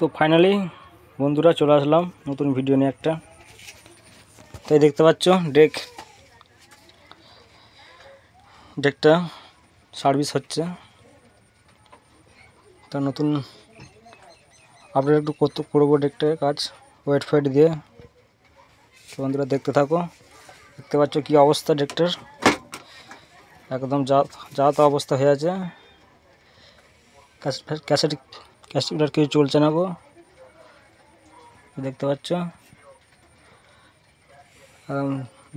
তো ফাইনালি বন্ধুরা চলে আসলাম নতুন ভিডিও নিয়ে একটা। তাই দেখতে পাচ্ছ ডেকটা সার্ভিস হচ্ছে, তার নতুন আপডেট একটু করবো ডেকটার কাজ ওয়েট ফেট দিয়ে। তো বন্ধুরা দেখতে থাকো। দেখতে পাচ্ছ কি অবস্থা ডেকটার, একদম যা তো অবস্থা হয়ে আছে। ক্যাসেটার কিছু চলছে না গো, দেখতে পাচ্ছ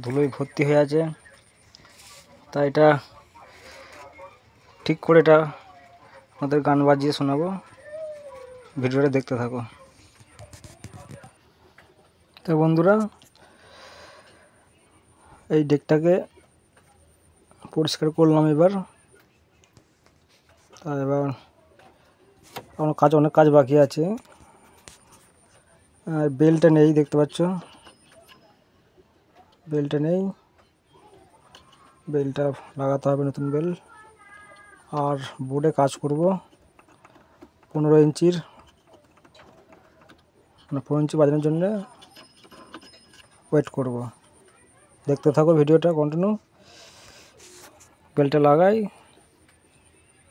ধুলোয় ভর্তি হয়ে আছে। তাই এটা ঠিক করে এটা আমাদের গান বাজিয়ে শোনাবো, ভিডিওটা দেখতে থাকো। তো বন্ধুরা এই ডেকটাকে পরিষ্কার করলাম এবার। তা এবার অনেক কাজ বাকি আছে। আর বেলটা নেই, দেখতে পাচ্ছ বেলটা নেই, বেলটা লাগাতে হবে নতুন বেল। আর বোর্ডে কাজ করব 15 ইঞ্চির, 15 ইঞ্চি বাজানোর জন্য ওয়েট করব। দেখতে থাকো ভিডিওটা কন্টিনিউ। বেলটা লাগাই,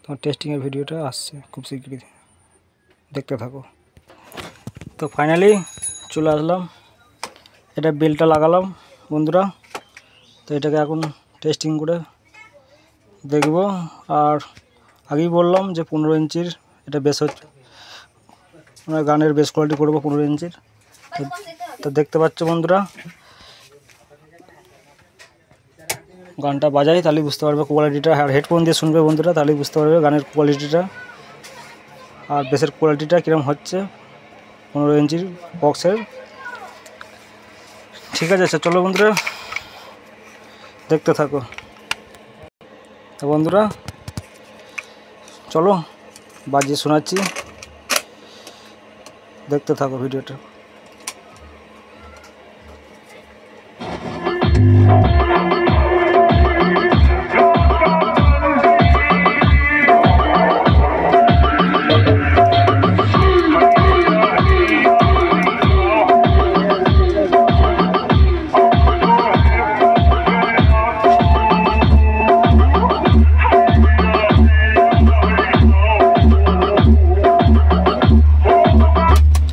তোমার টেস্টিংয়ের ভিডিওটা আসছে খুব শীঘ্রই, দেখতে থাকো। তো ফাইনালি চলে আসলাম, এটা বেলটা লাগালাম বন্ধুরা। তো এটাকে এখন টেস্টিং করে দেখব। আর আগেই বললাম যে 15 ইঞ্চির এটা বেস হচ্ছে, মানে গানের বেস কোয়ালিটি করবো 15 ইঞ্চির। তো দেখতে পাচ্ছ বন্ধুরা, গানটা বাজাই তাহলেই বুঝতে পারবে কোয়ালিটিটা। আর হেডফোন দিয়ে শুনবে বন্ধুরা, তাহলেই বুঝতে পারবে গানের কোয়ালিটিটা আর বেসের কোয়ালিটিটা কীরকম হচ্ছে 15 ইঞ্চির বক্সের। ঠিক আছে, চলো বন্ধুরা দেখতে থাকো। তো বন্ধুরা চলো বাজিয়ে শোনাচ্ছি, দেখতে থাকো ভিডিওটা।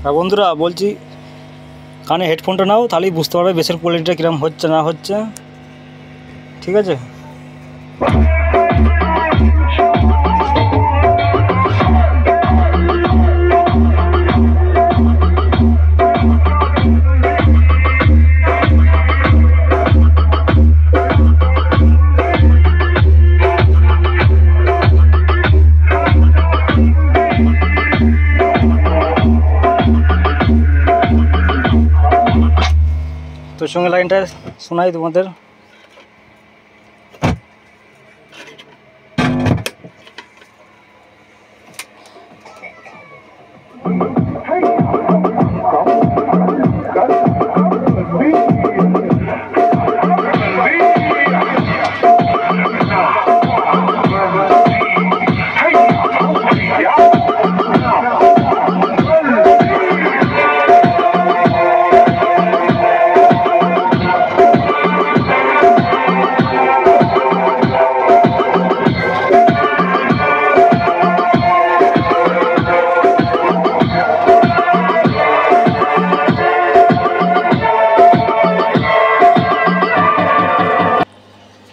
আর বন্ধুরা বলছি, কানে হেডফোনটা নাও, তাহলেই বুঝতে পারবে বেসের কোয়ালিটিটা কীরকম হচ্ছে না হচ্ছে। ঠিক আছে, তো সঙ্গে লাইনটা শোনাই তোমাদের।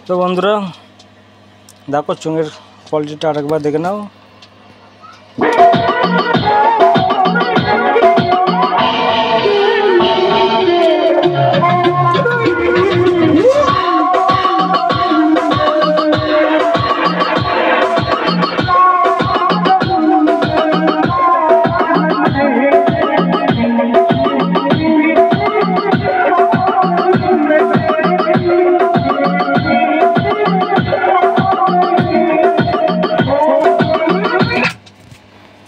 তো বন্ধুরা দেখো চোঙের কোয়ালিটিটা আরেকবার দেখে নাও।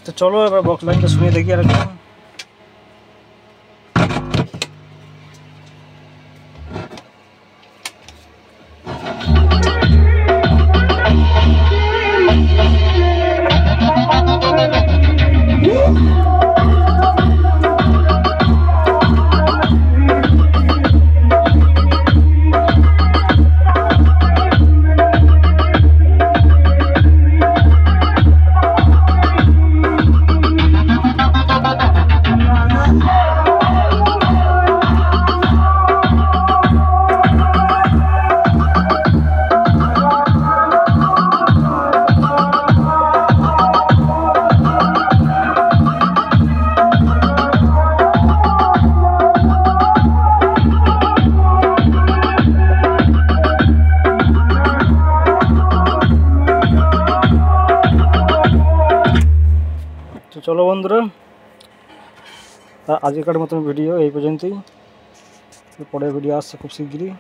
তো চলো এবার বক্স লাইনটা শুনে দেখি আর একটু। চলো বন্ধুরা, আজকের মতন ভিডিও এই পর্যন্তই। পরের ভিডিও আসছে খুব শিগগিরই।